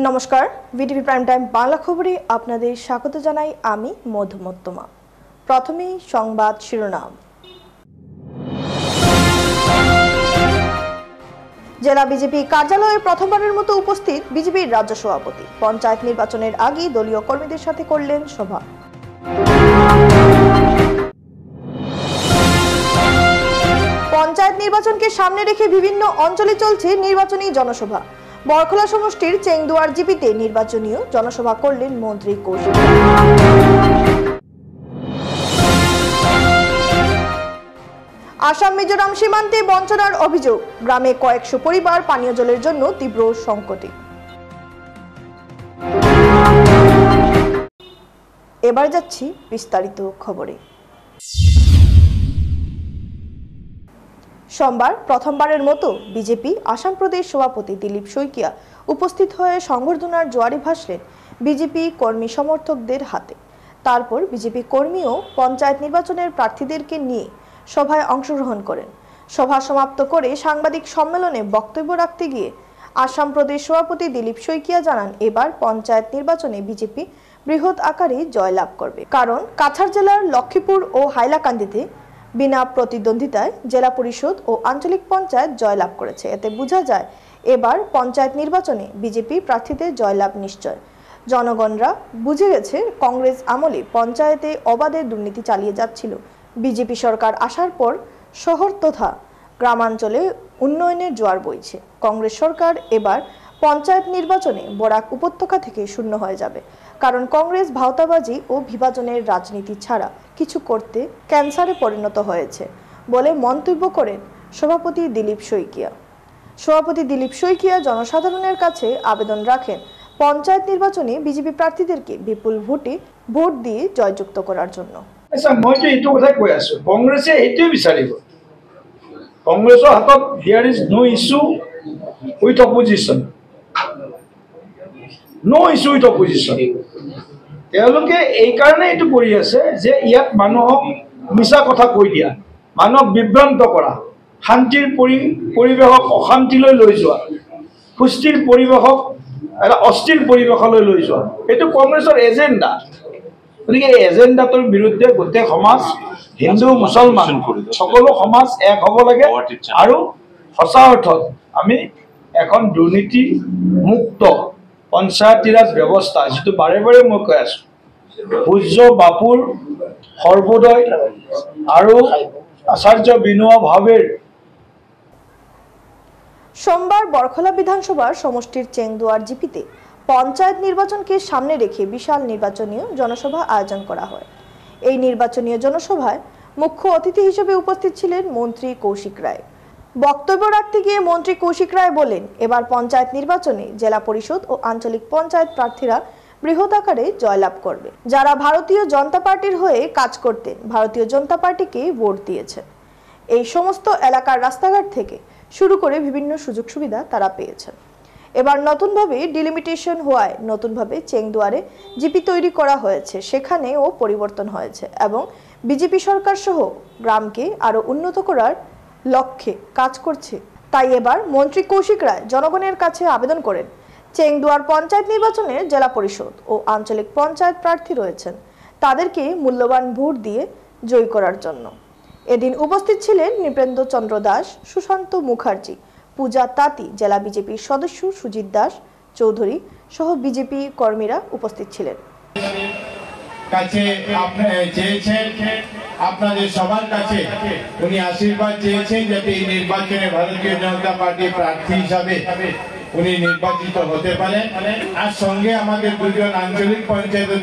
নমস্কার, VTV prime time Bangla খবরে আপনাদের স্বাগত জানাই আমি মধুমত্তমা। প্রথমেই সংবাদ শিরোনাম। জেলা বিজেপি কার্যালয়ে প্রথমবারের মতো উপস্থিত বিজেপির রাজ্য সভাপতি। পঞ্চায়েত নির্বাচনের আগে দলীয় কর্মীদের সাথে করলেন সভা। পঞ্চায়েত নির্বাচনকে সামনে রেখে বিভিন্ন অঞ্চলে চলছে নির্বাচনী জনসভা। বরখলা সমষ্টির চেংদুয়ার জিপিতে নির্বাচনীয় জনসভা করলেন মন্ত্রী কৌশিক। আসাম মিজোরাম সীমান্তে বঞ্চনার অভিযোগ, গ্রামে কয়েকশো পরিবার পানীয় জলের জন্য তীব্র সংকটে। এবার যাচ্ছি বিস্তারিত খবরে। সোমবার প্রথমবারের মতো বিজেপি আসাম প্রদেশ সভাপতি দিলীপ শইকিয়া উপস্থিত হয়ে সংবর্ধনার জোয়ারে ভাসলেন বিজেপি কর্মী সমর্থকদের হাতে। তারপর বিজেপি কর্মীও পঞ্চায়েত নির্বাচনের প্রার্থীদেরকে নিয়ে সভায় অংশগ্রহণ করেন। সভা সমাপ্ত করে সাংবাদিক সম্মেলনে বক্তব্য রাখতে গিয়ে আসাম প্রদেশ সভাপতি দিলীপ শইকিয়া জানান, এবার পঞ্চায়েত নির্বাচনে বিজেপি বৃহৎ আকারে জয়লাভ করবে, কারণ কাছাড় জেলার লক্ষ্মীপুর ও হাইলাকান্দিতে বিনা প্রতিদ্বন্দ্বিতায় জেলা পরিষদ ও আঞ্চলিক পঞ্চায়েত জয়লাভ করেছে। এতে বোঝা যায় এবার পঞ্চায়েত নির্বাচনে বিজেপি প্রার্থীদের জয়লাভ নিশ্চয়। জনগণরা বুঝে গেছে কংগ্রেস আমলে পঞ্চায়েতে অবাধে দুর্নীতি চালিয়ে যাচ্ছিল। বিজেপি সরকার আসার পর শহর তথা গ্রামাঞ্চলে উন্নয়নের জোয়ার বইছে। কংগ্রেস সরকার এবার পঞ্চায়েত নির্বাচনে বরাক উপত্যকা থেকে শূন্য হয়ে যাবে, কারণ কংগ্রেস ভাওতাবাজি ও বিভাজনের রাজনীতি ছাড়া কিছু করতে ক্যান্সারে পরিণত হয়েছে বলে মন্তব্য করেন সভাপতি দিলীপ শইকিয়া। সভাপতি দিলীপ শইকিয়া জনসাধারণের কাছে আবেদন রাখেন পঞ্চায়েত নির্বাচনে বিজেপি প্রার্থীদেরকে বিপুল ভোট দিয়ে জয়যুক্ত করার জন্য। মইতো এইটো কথাই কৈ আছো, কংগ্ৰেছে এইটোৱে বিচাৰিব। কংগ্ৰেছৰ হাতত here is no issue with opposition, no issue with opposition. তেওঁলোকে এইকাৰণে এইটো কৰি আছে যে ইয়াত মানুহক মিছা কথা কৈ দিয়া, মানুহক বিভ্ৰান্ত কৰা, শান্তিৰ পৰিৱেশক অশান্তিলৈ লৈ যোৱা, সুস্থিৰ পৰিৱেশক এটা অস্থিৰ পৰিৱেশলৈ লৈ যোৱা, এইটো কংগ্ৰেছৰ এজেণ্ডা। গতিকে এই এজেণ্ডাটোৰ বিৰুদ্ধে গোটেই সমাজ, হিন্দু মুছলমান সকলো সমাজ এক হ'ব লাগে আৰু সঁচা অৰ্থত আমি এখন দুৰ্নীতি মুক্ত পঞ্চায়তী ৰাজ ব্যৱস্থা, যিটো বাৰে বাৰে মই কৈ আছো, পূজ্য বাপুৰ সৰ্বোদয় আৰু আচাৰ্য বিনোবা ভাৱেৰ। সোমবার বরখলা বিধানসভার সমষ্টির চেংদুয়ার জিপিতে পঞ্চায়েত নির্বাচনকে সামনে রেখে বিশাল নির্বাচনীয় জনসভা আয়োজন করা হয়। এই নির্বাচনীয় জনসভায় মুখ্য অতিথি হিসেবে উপস্থিত ছিলেন মন্ত্রী কৌশিক রায়। বক্তব্য রাখতে গিয়ে মন্ত্রী কৌশিক রায় বলেন, এবার পঞ্চায়েত নির্বাচনে জেলা পরিষদ ও আঞ্চলিক পঞ্চায়েত প্রার্থীরা বৃহৎ আকারে জয়লাভ করবে। যারা ভারতীয় জনতা পার্টির হয়ে কাজ করতেন, ভারতীয় জনতা পার্টিকে ভোট দিয়েছেন। এই সমস্ত এলাকার রাস্তাঘাট থেকে শুরু করে বিভিন্ন সুযোগ সুবিধা তারা পেয়েছেন। এবার নতুনভাবে ডিলিমিটেশন হওয়ায় নতুনভাবে চেংদুয়ারে জিপি তৈরি করা হয়েছে, সেখানেও পরিবর্তন হয়েছে এবং বিজেপি সরকার সহ গ্রামকে আরো উন্নত করার লক্ষ্যে কাজ করছে। তাই এবার মন্ত্রী কৌশিক রায় জনগণের কাছে আবেদন করেন, চেংদুয়ার পঞ্চায়েত নির্বাচনে জেলা পরিষদ ও আঞ্চলিক পঞ্চায়েত প্রার্থী রয়েছেন, তাদেরকে মূল্যবান ভোট দিয়ে জয় করার জন্য। এদিন উপস্থিত ছিলেন নৃপেন্দ্র চন্দ্র দাস, সুশান্ত মুখার্জি, পূজা তাঁতি, জেলা বিজেপির সদস্য সুজিত দাস চৌধুরী সহ বিজেপি কর্মীরা উপস্থিত ছিলেন। আপনাদের সবার কাছে উনি আশীর্বাদ চেয়েছেন যাতে এই নির্বাচনে ভারতীয় জনতা পার্টি প্রার্থী হিসাবে উনি নির্বাচিত হতে পারেন। আর সঙ্গে আমাদের দুজন আঞ্চলিক পঞ্চায়েতের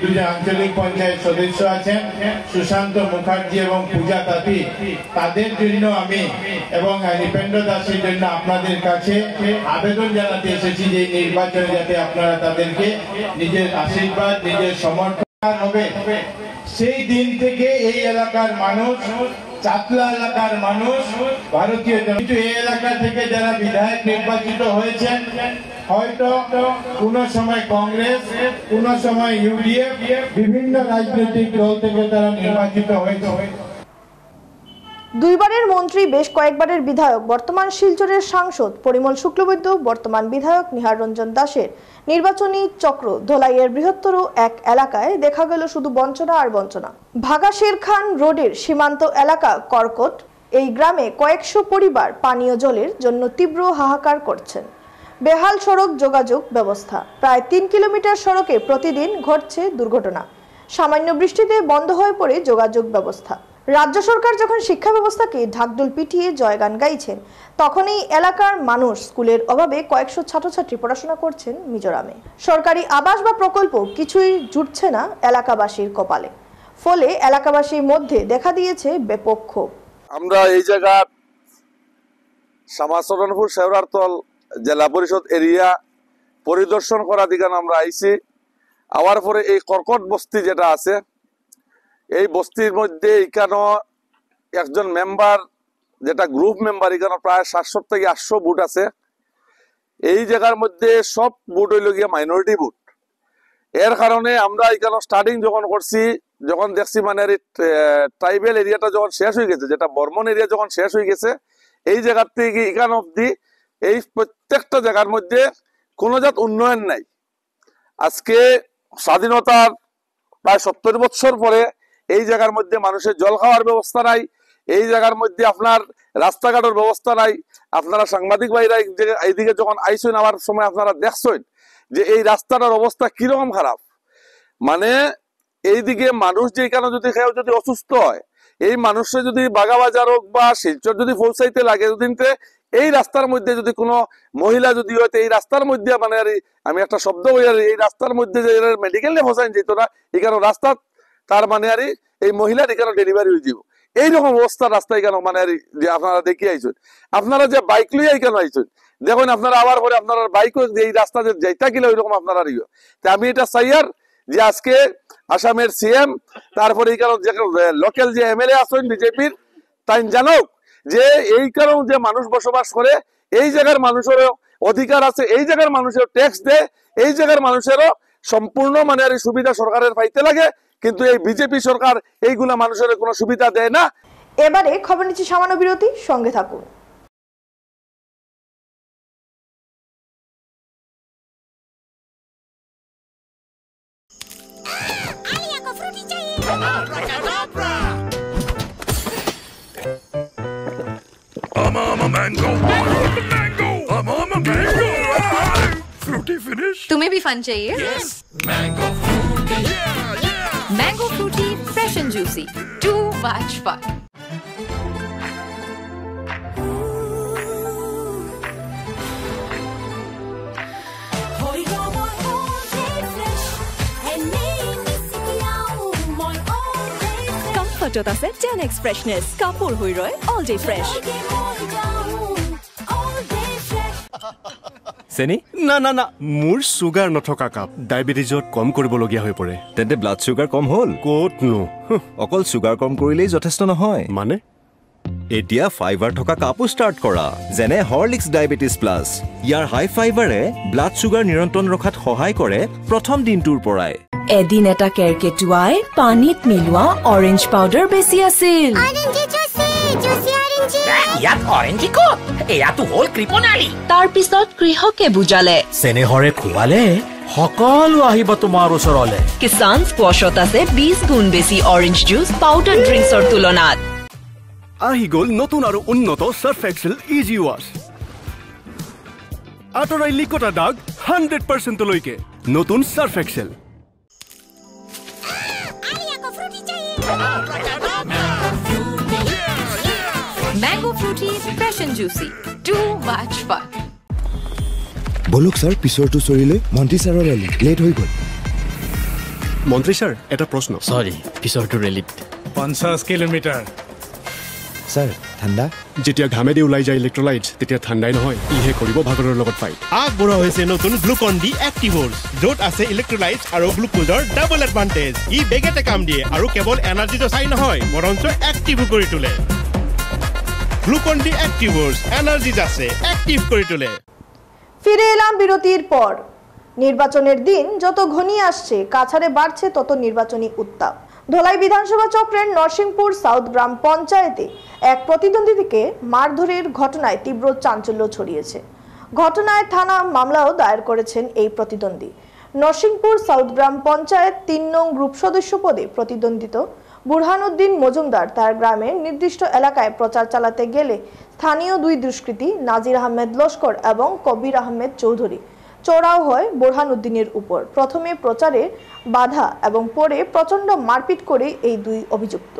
দুজন আঞ্চলিক পঞ্চায়েত সদস্য আছেন, সুশান্ত মুখার্জি এবং পূজা তাঁতি। তাদের জন্য আমি এবং নৃপেন্দ্র দাসের জন্য আপনাদের কাছে আবেদন জানাতে এসেছি যে নির্বাচনে যাতে আপনারা তাদেরকে নিজের আশীর্বাদ, নিজের সমর্থন হবে। সেই দিন থেকে এই এলাকার মানুষ, চাতলা এলাকার মানুষ ভারতীয় জনতা, এই এলাকা থেকে যারা বিধায়ক নির্বাচিত হয়েছেন, হয়তো কোনো সময় কংগ্রেস, কোনো সময় ইউডিএফ, বিভিন্ন রাজনৈতিক দল থেকে তারা নির্বাচিত হয়েছে। দুইবারের মন্ত্রী, বেশ কয়েকবারের বিধায়ক, বর্তমান শিলচরের সাংসদ পরিমল শুক্লবৈদ্য, বর্তমান বিধায়ক নিহার রঞ্জন দাসের নির্বাচনী চক্র ধলাইয়ের বৃহত্তর এক এলাকায় দেখা গেল শুধু বঞ্চনা আর বঞ্চনা। ভাগা শেরখান রোডের সীমান্ত এলাকা করকট এই গ্রামে কয়েকশো পরিবার পানীয় জলের জন্য তীব্র হাহাকার করছেন। বেহাল সড়ক যোগাযোগ ব্যবস্থা, প্রায় 3 কিলোমিটার সড়কে প্রতিদিন ঘটছে দুর্ঘটনা। সামান্য বৃষ্টিতে বন্ধ হয়ে পড়ে যোগাযোগ ব্যবস্থা। রাজ্য সরকার যখন শিক্ষা ব্যবস্থাকে ঢাকঢোল পিটিয়ে জয়গান গাইছেন, তখন এই এলাকার মানুষ স্কুলের অভাবে কয়েকশো ছাত্রছাত্রী পড়াশোনা করছেন মিজোরামে। সরকারি আবাস বা প্রকল্প কিছুই জুটছে না এলাকাবাসীর কপালে, ফলে এলাকাবাসীর মধ্যে দেখা দিয়েছে ব্যাপক ক্ষোভ। আমরা এই জায়গা শ্যামাচরণপুর শেওড়ারতল জেলা পরিষদ এরিয়া পরিদর্শন করা দিকে আমরা আইছি। আওয়ার পরে এই কর্কট বস্তি যেটা আছে, এই বস্তির মধ্যে এখানে একজন মেম্বার, যেটা গ্রুপ মেম্বার, এখানে প্রায় 700 থেকে 800 বুট আছে। এই জায়গার মধ্যে সব বুট হইল গিয়ে মাইনরিটি বুট। এর কারণে আমরা এখানে স্টার্টিং যখন করছি, যখন দেখছি মানে ট্রাইবেল এরিয়াটা যখন শেষ হয়ে গেছে, যেটা বর্মন এরিয়া যখন শেষ হয়ে গেছে, এই জায়গার থেকে এখান অব্দি এই প্রত্যেকটা জায়গার মধ্যে কোনো জাত উন্নয়ন নাই। আজকে স্বাধীনতার প্রায় 70 বছর পরে এই জায়গার মধ্যে মানুষের জল খাওয়ার ব্যবস্থা নাই, এই জায়গার মধ্যে আপনার রাস্তাঘাটের ব্যবস্থা নাই। আপনারা সাংবাদিক ভাইরা এইদিকে যখন আইসেন, আমার সময় আপনারা দেখছেন যে এই রাস্তাটার অবস্থা কিরকম খারাপ। মানে এইদিকে মানুষ যে এখানে যদি কেউ যদি অসুস্থ হয়, এই মানুষের যদি বাগাবাজার হোক বা শিলচর যদি পৌঁছাইতে লাগে, যদি এই রাস্তার মধ্যে যদি কোনো মহিলা যদি হয়তো এই রাস্তার মধ্যে মানে আর আমি একটা শব্দ বলি, আর এই রাস্তার মধ্যে যে মেডিকেলে ফসাইন যেত না, এখানে রাস্তা তার মানে আর এই মহিলার এখানে ডেলিভারি হয়ে যাব। এইরকম অবস্থা রাস্তা এখানে মানে আর যে আপনারা দেখি আইছেন, আপনারা যে বাইক লইয়া এখানে আইছেন, দেখুন আপনারা আবার পরে আপনারা বাইক এই রাস্তা যে যাইতা গেলে ওইরকম আপনারা আমি এটা চাই আর যে আজকে আসামের সিএম, তারপরে এই কারণ যে লোকাল যে এমএলএ আছেন বিজেপির, তাই জানুক যে এই কারণ যে মানুষ বসবাস করে, এই জায়গার মানুষেরও অধিকার আছে, এই জায়গার মানুষের ট্যাক্স দেয়, এই জায়গার মানুষেরও সম্পূর্ণ মানে আর সুবিধা সরকারের পাইতে লাগে, কিন্তু এই বিজেপি সরকার এইগুলা মানুষের কোনো সুবিধা দেয় না। এবারে খবর নিচ্ছি সামান্য বিরতি, সঙ্গে থাকুন। I'm a mango. I'm a mango. Fruity finish. तुम्हें भी फन चाहिए? Yes. Mango fruity. Yeah. Mango fruity, fresh and juicy. Too much fun. Comfortot আছে 10x freshness. কাপোৰ হৈ ৰয় all day fresh. চেনি না না না মোৰ সুগাৰ নথকা কাপ ডায়েবেটিছত কম কৰিবলগীয়া হৈ পৰে। তেন্তে ব্লাড চুগাৰ কম হ'ল ক'তনো? অকল চুগাৰ কম কৰিলেই যথেষ্ট নহয়। মানে এতিয়া ফাইবাৰ থকা কাপো ষ্টাৰ্ট কৰা, যেনে হৰলিক্স ডায়েবেটিছ প্লাছ। ইয়াৰ হাই ফাইবাৰে ব্লাড চুগাৰ নিয়ন্ত্ৰণ ৰখাত সহায় কৰে প্ৰথম দিনটোৰ পৰাই। এদিন এটা কেৰকেটুৱাই পানীত মিলোৱা অৰেঞ্জ পাউডাৰ বেছি আছিল। ইয়াত অৰেঞ্জি ক'ত? এয়াতো হ'ল কৃপণালী। তাৰ পিছত কৃষকে বুজালে চেনেহৰে খুৱালে সকলো আহিব তোমাৰ ওচৰলে। কিষান স্কোৱাছত আছে 20 গুণ বেছি অৰেঞ্জ জুচ পাউডাৰ ড্ৰিংকছৰ তুলনাত। আহি গ'ল নতুন আৰু উন্নত সাৰ্ফ এক্সেল ইজি ৱাছ। আঁতৰাই লিকতা দাগ 100% লৈকে নতুন Surf Excel. Mango fruity, fresh and juicy. Too much fun. বলক স্যার, পিছৰটো চৰিলে মন্ত্ৰী ছাৰৰ ৰেলী লেট হৈ গ'ল। মন্ত্ৰী ছাৰ, এটা প্ৰশ্ন। সৰি, পিছৰটো ৰেলীত 50 কিলোমিটাৰ। স্যাৰ ঠাণ্ডা? যেতিয়া ঘামেদি ওলাই যায় ইলেক্ট্ৰলাইটছ, তেতিয়া ঠাণ্ডাই নহয়, ইহে কৰিব ভাগৰৰ লগত ফাইট। আগবঢ়া হৈছে নতুন গ্লুকন ডি এক্টিভৰ্ছ, য'ত আছে ইলেক্ট্ৰলাইটছ আৰু গ্লুকোজৰ ডাবল এডভান্টেজ। ই বেগেতে কাম দিয়ে আৰু কেৱল এনাৰ্জিটো চাই নহয়, বৰঞ্চ এক্টিভো কৰি তোলে। গ্লুকন ডি এক্টিভৰ্ছ, এনার্জি আছে, অ্যাক্টিভ করে তোলে। ফিরে এলাম বিরতির পর। নির্বাচনের দিন যত ঘনিয়ে আসছে, কাছাড়ে বাড়ছে তত নির্বাচনী উত্তাপ। ধলাই বিধানসভা চক্রের নরসিংপুর সাউথ গ্রাম পঞ্চায়েতে এক প্রতিদ্বন্দ্বীকে মারধরের ঘটনায় তীব্র চাঞ্চল্য ছড়িয়েছে। ঘটনায় থানা মামলাও দায়ের করেছেন এই প্রতিদ্বন্দ্বী। নরসিংপুর সাউথ গ্রাম পঞ্চায়েত ৩ নং গ্রুপ সদস্য পদে প্রতিদ্বন্দ্বিত বুরহানুদ্দিন মজুমদার তার গ্রামের নির্দিষ্ট এলাকায় প্রচার চালাতে গেলে স্থানীয় দুই দুষ্কৃতী নাজির আহমেদ লস্কর এবং কবির আহমেদ চৌধুরী চড়াও হয় বুরহানুদ্দিনের উপর। প্রথমে প্রচারে বাধা এবং পরে প্রচণ্ড মারপিট করে এই দুই অভিযুক্ত।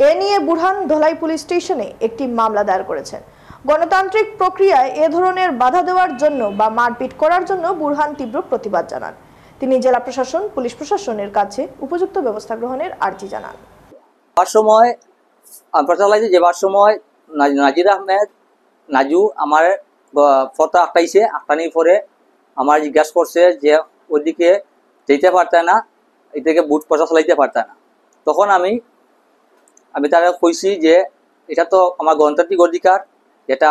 এ নিয়ে বুরহান ধলাই পুলিশ স্টেশনে একটি মামলা দায়ের করেছেন। গণতান্ত্রিক প্রক্রিয়ায় এ ধরনের বাধা দেওয়ার জন্য বা মারপিট করার জন্য বুরহান তীব্র প্রতিবাদ জানান। তিনি জেলা প্রশাসন, পুলিশ প্রশাসনের কাছে উপযুক্ত ব্যবস্থা গ্রহণের আর্জি জানান। সময় যাবার সময় নাজির আহমেদ নাজু আমার ফটো আঁকটানির পরে আমার জিজ্ঞাসা করছে যে ওইদিকে যেতে পারতে না, এদিকে বুট পয়সা চালাইতে পারতে না। তখন আমি তারা কইছি যে এটা তো আমার গণতান্ত্রিক অধিকার, যেটা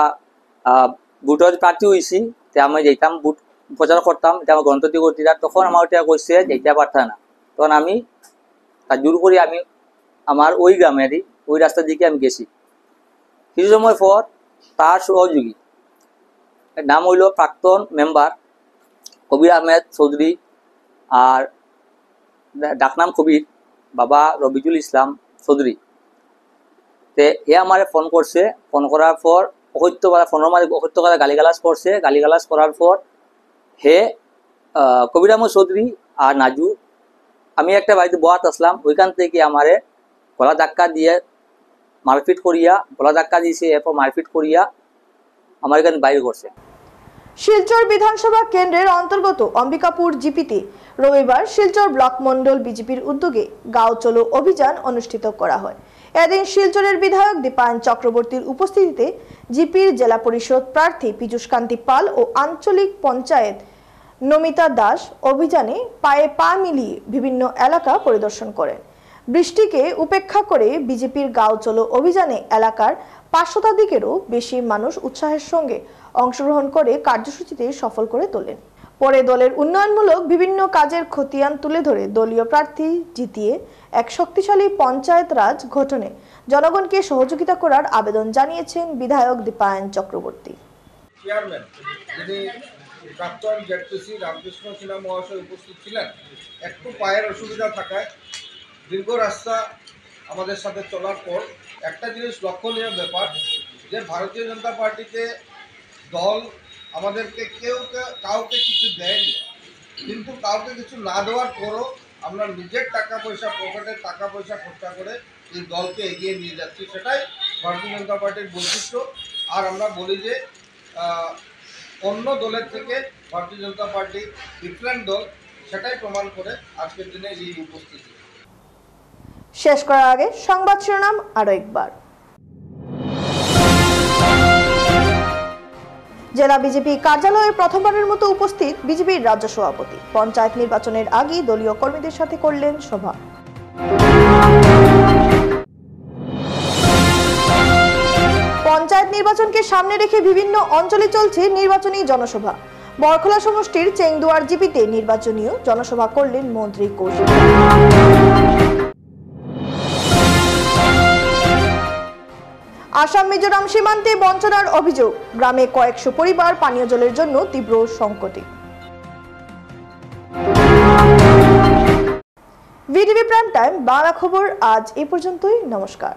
বুটের প্রার্থী হয়েছি, আমি যেতাম বুট প্রচার করতাম, এটা আমার গণতান্ত্রিক অধিকার। তখন আমার ওটা কইছে যেতে পারতে না। তখন আমি তার জোর করে আমি আমার ওই গ্রামেরই ওই রাস্তার দিকে আমি গেছি। কিছু সময় পর তার সহযোগী, নাম হইল প্রাক্তন মেম্বার কবির আহমেদ চৌধুরী, আর ডাকনাম কবির, বাবা রবিজুল ইসলাম চৌধুরী, তে এ আমার ফোন করছে। ফোন করার পর অসত্য ফোনের মাধ্যমে অসত্য কথা গালিগালাজ করছে। গালিগালাজ করার পর হে কবির আহমদ চৌধুরী আর নাজু, আমি একটা বাড়িতে বয়াত আসলাম, ওইখান থেকে আমারে গলা ধাক্কা দিয়ে মারপিট করিয়া, গলা ধাক্কা দিয়েছে, এরপর মারপিট করিয়া আমার এখানে বাইরে করছে। শিলচর বিধানসভা কেন্দ্রের অন্তর্গত অম্বিকাপুর জিপিতে রবিবার শিলচর ব্লক মন্ডল বিজেপির উদ্যোগে গাঁও চলো অভিযান অনুষ্ঠিত করা হয়। এদিন শিলচরের বিধায়ক দীপায়ন চক্রবর্তীর উপস্থিতিতে জিপির জেলা পরিষদ প্রার্থী পীযূষ কান্তি পাল ও আঞ্চলিক পঞ্চায়েত নমিতা দাস অভিযানে পায়ে পা মিলিয়ে বিভিন্ন এলাকা পরিদর্শন করেন। বৃষ্টিকে উপেক্ষা করে বিজেপির গাঁও চলো অভিযানে এলাকার ৫ শতাধিকেরও বেশি মানুষ উৎসাহের সঙ্গে অংশগ্রহণ করে কার্যসূচিতে সফল করে তোলেন। পরে দলের উন্নয়নমূলক বিভিন্ন কাজের খতিয়ান তুলে ধরে দলীয় প্রার্থী জিতিয়ে এক শক্তিশালী পঞ্চায়েত রাজ গঠনে জনগণকে সহযোগিতা করার আবেদন জানিয়েছেন বিধায়ক দীপায়ন চক্রবর্তী। চেয়ারম্যান যিনি প্রাক্তন জেডপিসি রামকৃষ্ণ সিনহা মহাশয় উপস্থিত ছিলেন। একটু পায়ের অসুবিধা থাকায় দীর্ঘ রাস্তা আমাদের সাথে চলার পর একটা জিনিস লক্ষণীয় ব্যাপার যে ভারতীয় জনতা পার্টিতে দল আমাদেরকে কাউকে কিছু দেয়নি, কিন্তু কাউকে কিছু না দেওয়ার পরও আমরা নিজের টাকা পয়সা, পকেটের টাকা পয়সা খরচা করে এই দলকে এগিয়ে নিয়ে যাচ্ছি। সেটাই ভারতীয় জনতা পার্টির বৈশিষ্ট্য। আর আমরা বলি যে অন্য দলের থেকে ভারতীয় জনতা পার্টি ডিফারেন্ট দল, সেটাই প্রমাণ করে আজকের দিনে এই উপস্থিতি। শেষ করার আগে সংবাদ শিরোনাম আরো একবার। জেলা বিজেপি কার্যালয়ে প্রথমবারের মতো উপস্থিত বিজেপির রাজ্য সভাপতি। পঞ্চায়েত নির্বাচনের আগে দলীয় কর্মীদের সাথে করলেন সভা। পঞ্চায়েত নির্বাচনকে সামনে রেখে বিভিন্ন অঞ্চলে চলছে নির্বাচনী জনসভা। বরখলা সমষ্টির চেংদুয়ার জিপিতে নির্বাচনীয় জনসভা করলেন মন্ত্রী কৌশিক। আসাম মিজোরাম সীমান্তে বঞ্চনার অভিযোগ, গ্রামে কয়েকশো পরিবার পানীয় জলের জন্য তীব্র সংকটে। ভিটিভি প্রাইম টাইম বাংলা খবর আজ এই পর্যন্তই। নমস্কার।